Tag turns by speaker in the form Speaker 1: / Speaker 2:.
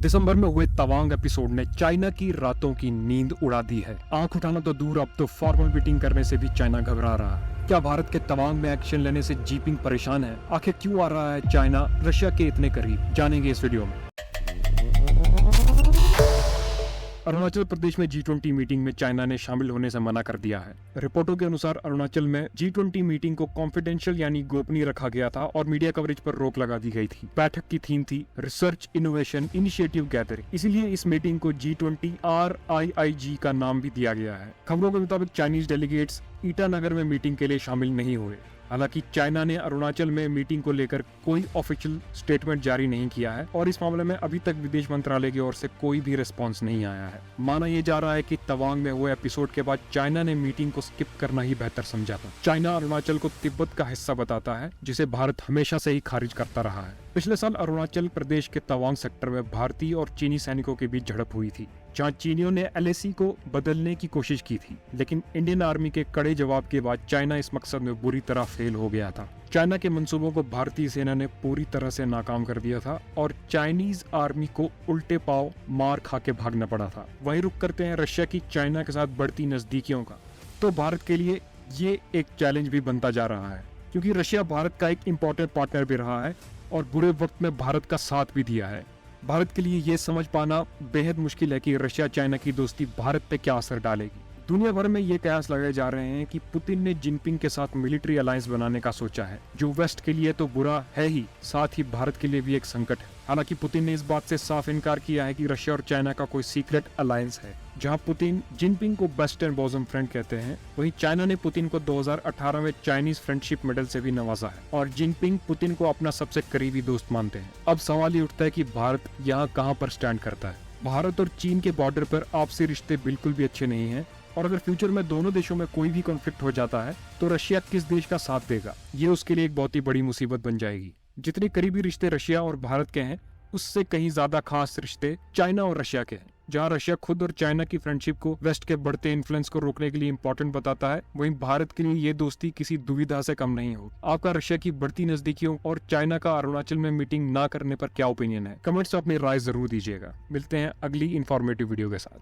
Speaker 1: दिसंबर में हुए तवांग एपिसोड ने चाइना की रातों की नींद उड़ा दी है। आंख उठाना तो दूर, अब तो फॉर्मल मीटिंग करने से भी चाइना घबरा रहा है। क्या भारत के तवांग में एक्शन लेने से जीपिंग परेशान है? आखिर क्यों आ रहा है चाइना रशिया के इतने करीब, जानेंगे इस वीडियो में। अरुणाचल प्रदेश में G20 मीटिंग में चाइना ने शामिल होने से मना कर दिया है। रिपोर्टों के अनुसार अरुणाचल में G20 मीटिंग को कॉन्फिडेंशियल यानी गोपनीय रखा गया था और मीडिया कवरेज पर रोक लगा दी गई थी। बैठक की थीम थी रिसर्च इनोवेशन इनिशिएटिव गैदरिंग, इसीलिए इस मीटिंग को G20 RIIG का नाम भी दिया गया है। खबरों के मुताबिक चाइनीज डेलीगेट्स ईटानगर में मीटिंग के लिए शामिल नहीं हुए। हालांकि चाइना ने अरुणाचल में मीटिंग को लेकर कोई ऑफिशियल स्टेटमेंट जारी नहीं किया है और इस मामले में अभी तक विदेश मंत्रालय की ओर से कोई भी रिस्पांस नहीं आया है। माना यह जा रहा है कि तवांग में हुए एपिसोड के बाद चाइना ने मीटिंग को स्किप करना ही बेहतर समझा था। चाइना अरुणाचल को तिब्बत का हिस्सा बताता है, जिसे भारत हमेशा से ही खारिज करता रहा है। पिछले साल अरुणाचल प्रदेश के तवांग सेक्टर में भारतीय और चीनी सैनिकों के बीच झड़प हुई थी, जहां चीनियों ने LAC को बदलने की कोशिश की थी, लेकिन इंडियन आर्मी के कड़े जवाब के बाद चाइना इस मकसद में बुरी तरह फेल हो गया था। चाइना के मंसूबों को भारतीय सेना ने पूरी तरह से नाकाम कर दिया था और चाइनीज आर्मी को उल्टे पांव मार खा के भागना पड़ा था। वहीं रुक करते हैं रशिया की चाइना के साथ बढ़ती नजदीकियों का। तो भारत के लिए ये एक चैलेंज भी बनता जा रहा है, क्योंकि रशिया भारत का एक इम्पोर्टेंट पार्टनर भी रहा है और बुरे वक्त में भारत का साथ भी दिया है। भारत के लिए ये समझ पाना बेहद मुश्किल है कि रशिया चाइना की दोस्ती भारत पे क्या असर डालेगी। दुनिया भर में ये कयास लगाए जा रहे हैं कि पुतिन ने जिनपिंग के साथ मिलिट्री अलायंस बनाने का सोचा है, जो वेस्ट के लिए तो बुरा है ही, साथ ही भारत के लिए भी एक संकट है। हालांकि पुतिन ने इस बात से साफ इनकार किया है कि रशिया और चाइना का कोई सीक्रेट अलायंस है। जहां पुतिन जिनपिंग को बेस्ट एंड बॉजम फ्रेंड कहते हैं, वहीं चाइना ने पुतिन को 2018 में चाइनीज फ्रेंडशिप मेडल से भी नवाजा है और जिनपिंग पुतिन को अपना सबसे करीबी दोस्त मानते हैं। अब सवाल ये उठता है कि भारत यहाँ कहाँ पर स्टैंड करता है। भारत और चीन के बॉर्डर पर आपसी रिश्ते बिल्कुल भी अच्छे नहीं है और अगर फ्यूचर में दोनों देशों में कोई भी कॉन्फ्लिक्ट हो जाता है तो रशिया किस देश का साथ देगा, ये उसके लिए एक बहुत ही बड़ी मुसीबत बन जाएगी। जितने करीबी रिश्ते रशिया और भारत के हैं, उससे कहीं ज्यादा खास रिश्ते चाइना और रशिया के हैं। जहां रशिया खुद और चाइना की फ्रेंडशिप को वेस्ट के बढ़ते इन्फ्लुएंस को रोकने के लिए इंपॉर्टेंट बताता है, वहीं भारत के लिए ये दोस्ती किसी दुविधा से कम नहीं होगी। आपका रशिया की बढ़ती नजदीकियों और चाइना का अरुणाचल में मीटिंग ना करने पर क्या ओपिनियन है? कमेंट्स में अपनी राय जरूर दीजिएगा। मिलते हैं अगली इंफॉर्मेटिव वीडियो के साथ।